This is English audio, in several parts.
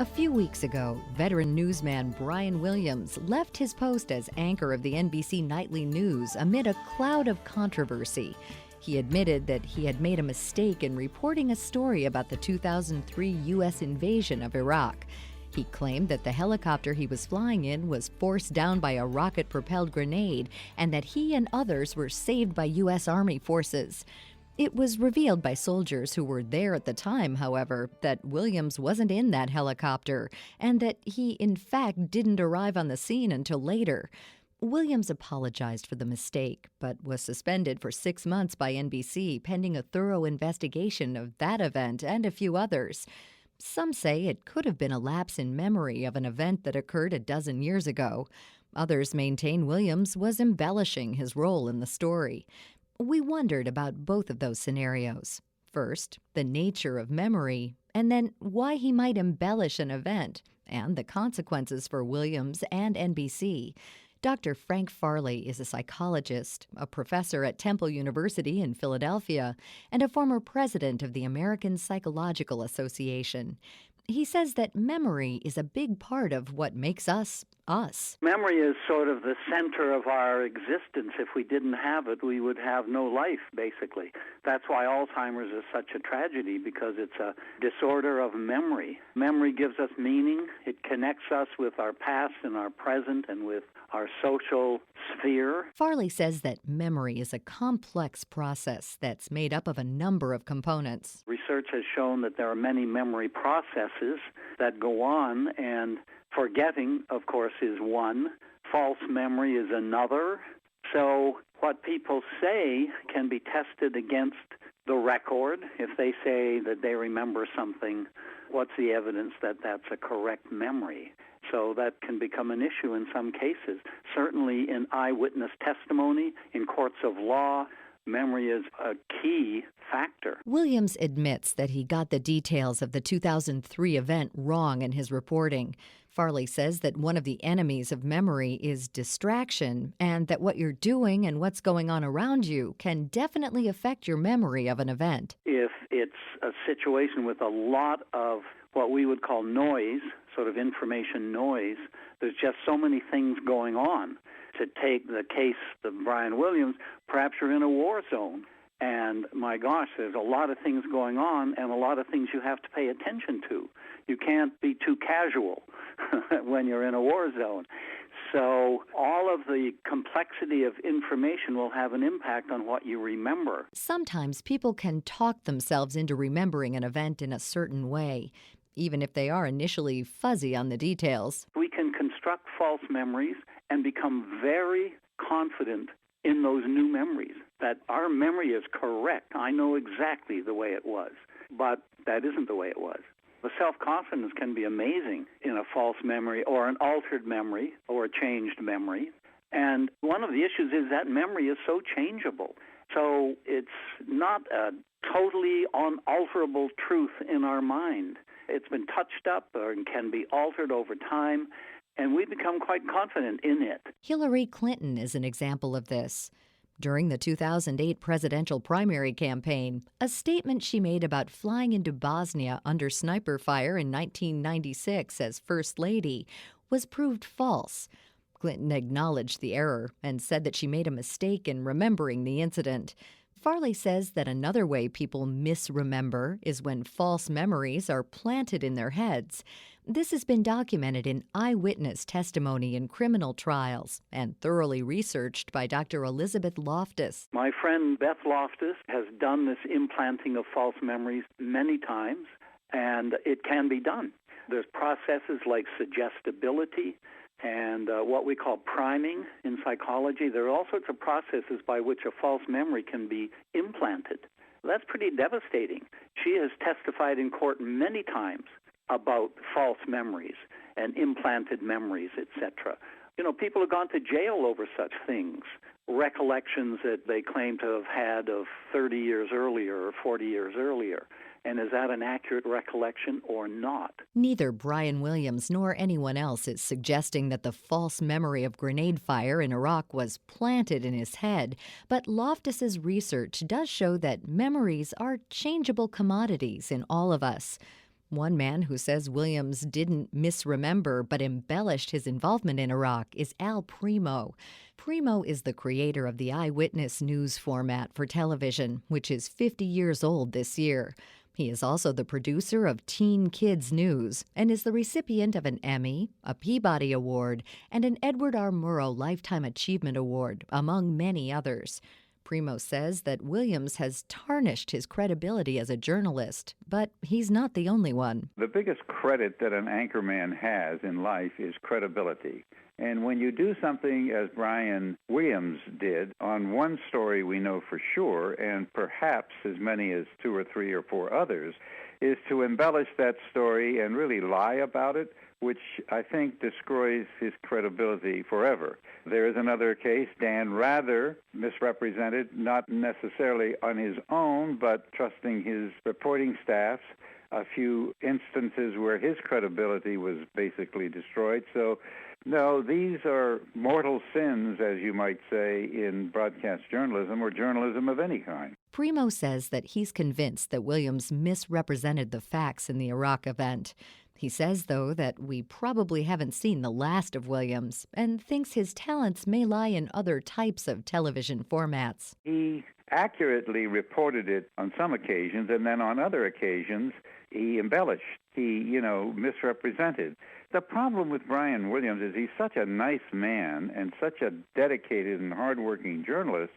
A few weeks ago, veteran newsman Brian Williams left his post as anchor of the NBC Nightly News amid a cloud of controversy. He admitted that he had made a mistake in reporting a story about the 2003 U.S. invasion of Iraq. He claimed that the helicopter he was flying in was forced down by a rocket-propelled grenade and that he and others were saved by U.S. Army forces. It was revealed by soldiers who were there at the time, however, that Williams wasn't in that helicopter and that he, in fact, didn't arrive on the scene until later. Williams apologized for the mistake, but was suspended for 6 months by NBC pending a thorough investigation of that event and a few others. Some say it could have been a lapse in memory of an event that occurred a dozen years ago. Others maintain Williams was embellishing his role in the story. We wondered about both of those scenarios. First, the nature of memory, and then why he might embellish an event, and the consequences for Williams and NBC. Dr. Frank Farley is a psychologist, a professor at Temple University in Philadelphia, and a former president of the American Psychological Association. He says that memory is a big part of what makes us, us. Memory is sort of the center of our existence. If we didn't have it, we would have no life, basically. That's why Alzheimer's is such a tragedy, because it's a disorder of memory. Memory gives us meaning. It connects us with our past and our present and with our social sphere. Farley says that memory is a complex process that's made up of a number of components. Research has shown that there are many memory processes that go on, and forgetting, of course, is one. False memory is another. So what people say can be tested against the record. If they say that they remember something, what's the evidence that that's a correct memory? So that can become an issue in some cases. Certainly in eyewitness testimony, in courts of law, memory is a key factor. Williams admits that he got the details of the 2003 event wrong in his reporting. Farley says that one of the enemies of memory is distraction, and that what you're doing and what's going on around you can definitely affect your memory of an event. If it's a situation with a lot of what we would call noise, sort of information noise, there's just so many things going on. To take the case of Brian Williams, perhaps you're in a war zone, and my gosh, there's a lot of things going on and a lot of things you have to pay attention to. You can't be too casual when you're in a war zone. So all of the complexity of information will have an impact on what you remember. Sometimes people can talk themselves into remembering an event in a certain way, even if they are initially fuzzy on the details. We can construct false memories and become very confident in those new memories, that our memory is correct. I know exactly the way it was, but that isn't the way it was. The self-confidence can be amazing in a false memory or an altered memory or a changed memory. And one of the issues is that memory is so changeable. So it's not a totally unalterable truth in our mind. It's been touched up or can be altered over time, and we become quite confident in it. Hillary Clinton is an example of this. During the 2008 presidential primary campaign, a statement she made about flying into Bosnia under sniper fire in 1996 as First Lady was proved false. Clinton acknowledged the error and said that she made a mistake in remembering the incident. Farley says that another way people misremember is when false memories are planted in their heads. This has been documented in eyewitness testimony in criminal trials and thoroughly researched by Dr. Elizabeth Loftus. My friend Beth Loftus has done this implanting of false memories many times, and it can be done. There's processes like suggestibility and what we call priming in psychology. There are all sorts of processes by which a false memory can be implanted. That's pretty devastating. She has testified in court many times about false memories and implanted memories, etc. You know, people have gone to jail over such things, recollections that they claim to have had of 30 years earlier or 40 years earlier. And is that an accurate recollection or not? Neither Brian Williams nor anyone else is suggesting that the false memory of grenade fire in Iraq was planted in his head, but Loftus's research does show that memories are changeable commodities in all of us. One man who says Williams didn't misremember but embellished his involvement in Iraq is Al Primo. Primo is the creator of the eyewitness news format for television, which is 50 years old this year. He is also the producer of Teen Kids News and is the recipient of an Emmy, a Peabody Award, and an Edward R. Murrow Lifetime Achievement Award, among many others. Primo says that Williams has tarnished his credibility as a journalist, but he's not the only one. The biggest credit that an anchorman has in life is credibility. And when you do something as Brian Williams did on one story we know for sure, and perhaps as many as 2 or 3 or 4 others, is to embellish that story and really lie about it, which I think destroys his credibility forever. There is another case, Dan Rather misrepresented, not necessarily on his own, but trusting his reporting staffs, a few instances where his credibility was basically destroyed. So, no, these are mortal sins, as you might say, in broadcast journalism or journalism of any kind. Primo says that he's convinced that Williams misrepresented the facts in the Iraq event. He says, though, that we probably haven't seen the last of Williams and thinks his talents may lie in other types of television formats. He accurately reported it on some occasions, and then on other occasions, he embellished. He, misrepresented. The problem with Brian Williams is he's such a nice man and such a dedicated and hardworking journalist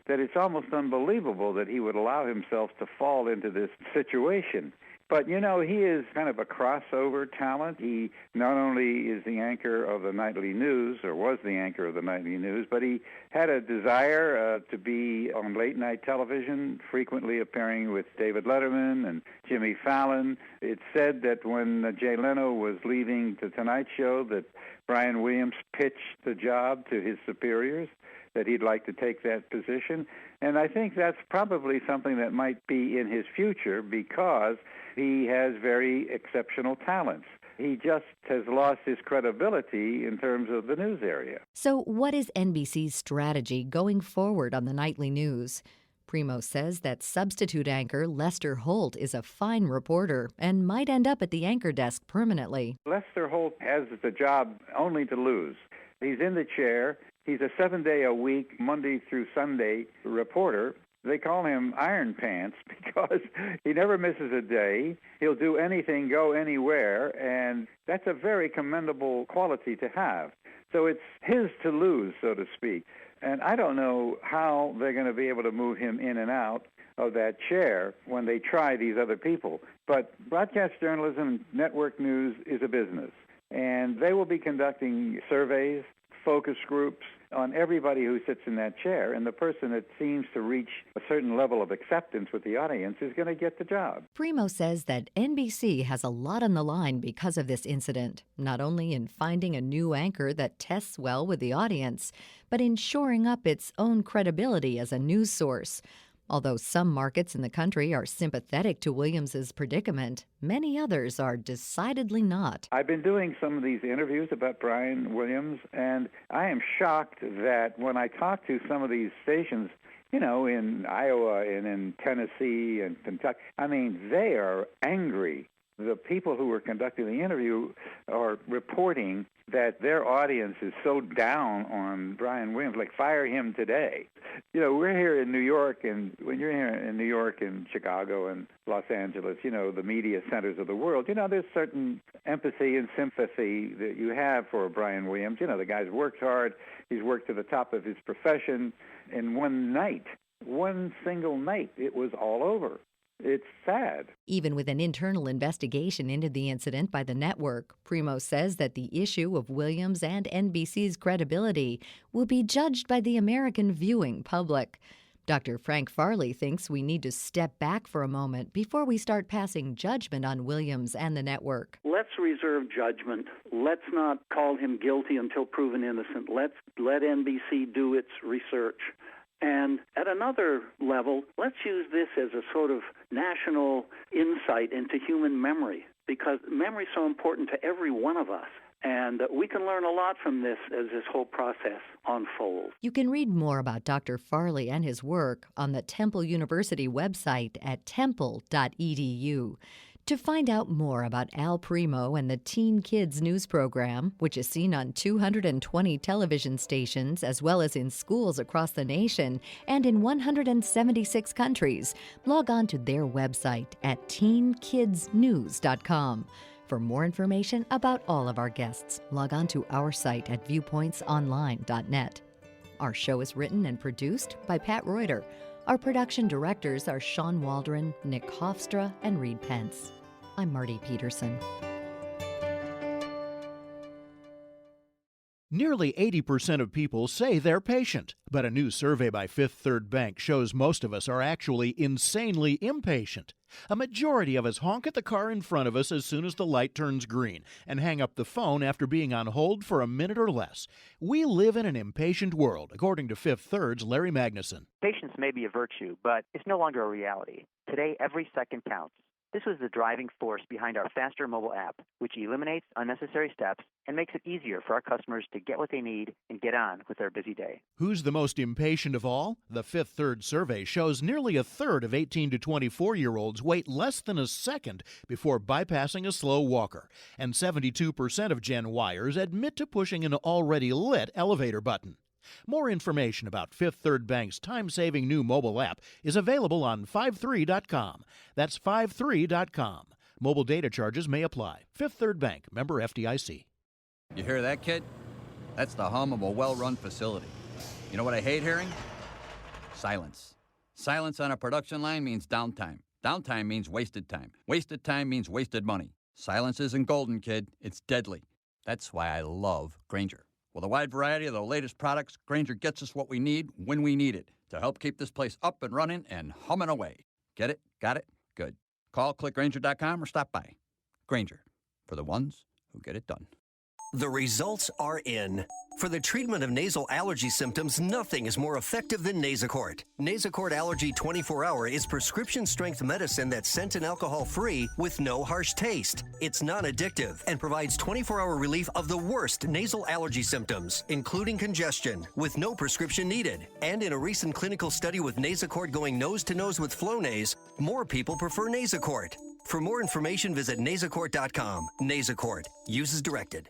that it's almost unbelievable that he would allow himself to fall into this situation. But, he is kind of a crossover talent. He not only is the anchor of the nightly news, or was the anchor of the nightly news, but he had a desire to be on late-night television, frequently appearing with David Letterman and Jimmy Fallon. It's said that when Jay Leno was leaving The Tonight Show, that Brian Williams pitched the job to his superiors, that he'd like to take that position. And I think that's probably something that might be in his future because he has very exceptional talents. He just has lost his credibility in terms of the news area. So what is NBC's strategy going forward on the nightly news? Primo says that substitute anchor Lester Holt is a fine reporter and might end up at the anchor desk permanently. Lester Holt has the job only to lose. He's in the chair. He's a 7-day-a-week, Monday through Sunday reporter. They call him Iron Pants because he never misses a day. He'll do anything, go anywhere, and that's a very commendable quality to have. So it's his to lose, so to speak. And I don't know how they're going to be able to move him in and out of that chair when they try these other people. But broadcast journalism, network news is a business, and they will be conducting surveys, focus groups on everybody who sits in that chair, and the person that seems to reach a certain level of acceptance with the audience is going to get the job. Primo says that NBC has a lot on the line because of this incident, not only in finding a new anchor that tests well with the audience, but in shoring up its own credibility as a news source. Although some markets in the country are sympathetic to Williams's predicament, many others are decidedly not. I've been doing some of these interviews about Brian Williams, and I am shocked that when I talk to some of these stations, in Iowa and in Tennessee and Kentucky, they are angry. The people who were conducting the interview are reporting that their audience is so down on Brian Williams, like fire him today. We're here in New York, and when you're here in New York and Chicago and Los Angeles, the media centers of the world, there's certain empathy and sympathy that you have for Brian Williams. The guy's worked hard. He's worked to the top of his profession. In one single night, it was all over. It's sad. Even with an internal investigation into the incident by the network, Primo says that the issue of Williams and NBC's credibility will be judged by the American viewing public. Dr. Frank Farley thinks we need to step back for a moment before we start passing judgment on Williams and the network. Let's reserve judgment. Let's not call him guilty until proven innocent. Let NBC do its research. And at another level, let's use this as a sort of national insight into human memory, because memory is so important to every one of us. And we can learn a lot from this as this whole process unfolds. You can read more about Dr. Farley and his work on the Temple University website at temple.edu. To find out more about Al Primo and the Teen Kids News Program, which is seen on 220 television stations as well as in schools across the nation and in 176 countries, log on to their website at teenkidsnews.com. For more information about all of our guests, log on to our site at viewpointsonline.net. Our show is written and produced by Pat Reuter. Our production directors are Sean Waldron, Nick Hofstra, and Reed Pence. I'm Marty Peterson. Nearly 80% of people say they're patient, but a new survey by Fifth Third Bank shows most of us are actually insanely impatient. A majority of us honk at the car in front of us as soon as the light turns green and hang up the phone after being on hold for a minute or less. We live in an impatient world, according to Fifth Third's Larry Magnuson. Patience may be a virtue, but it's no longer a reality. Today, every second counts. This was the driving force behind our Faster mobile app, which eliminates unnecessary steps and makes it easier for our customers to get what they need and get on with their busy day. Who's the most impatient of all? The Fifth Third survey shows nearly a third of 18 to 24-year-olds wait less than a second before bypassing a slow walker, and 72% of Gen Yers admit to pushing an already lit elevator button. More information about Fifth Third Bank's time-saving new mobile app is available on 53.com. That's 53.com. Mobile data charges may apply. Fifth Third Bank, member FDIC. You hear that, kid? That's the hum of a well-run facility. You know what I hate hearing? Silence. Silence on a production line means downtime. Downtime means wasted time. Wasted time means wasted money. Silence isn't golden, kid. It's deadly. That's why I love Grainger. With a wide variety of the latest products, Grainger gets us what we need when we need it to help keep this place up and running and humming away. Get it? Got it? Good. Call, click Grainger.com or stop by. Grainger, for the ones who get it done. The results are in. For the treatment of nasal allergy symptoms, nothing is more effective than Nasacort. Nasacort Allergy 24-Hour is prescription-strength medicine that's scent and alcohol-free with no harsh taste. It's non-addictive and provides 24-hour relief of the worst nasal allergy symptoms, including congestion, with no prescription needed. And in a recent clinical study with Nasacort going nose-to-nose with Flonase, more people prefer Nasacort. For more information, visit nasacort.com. Nasacort. Use as directed.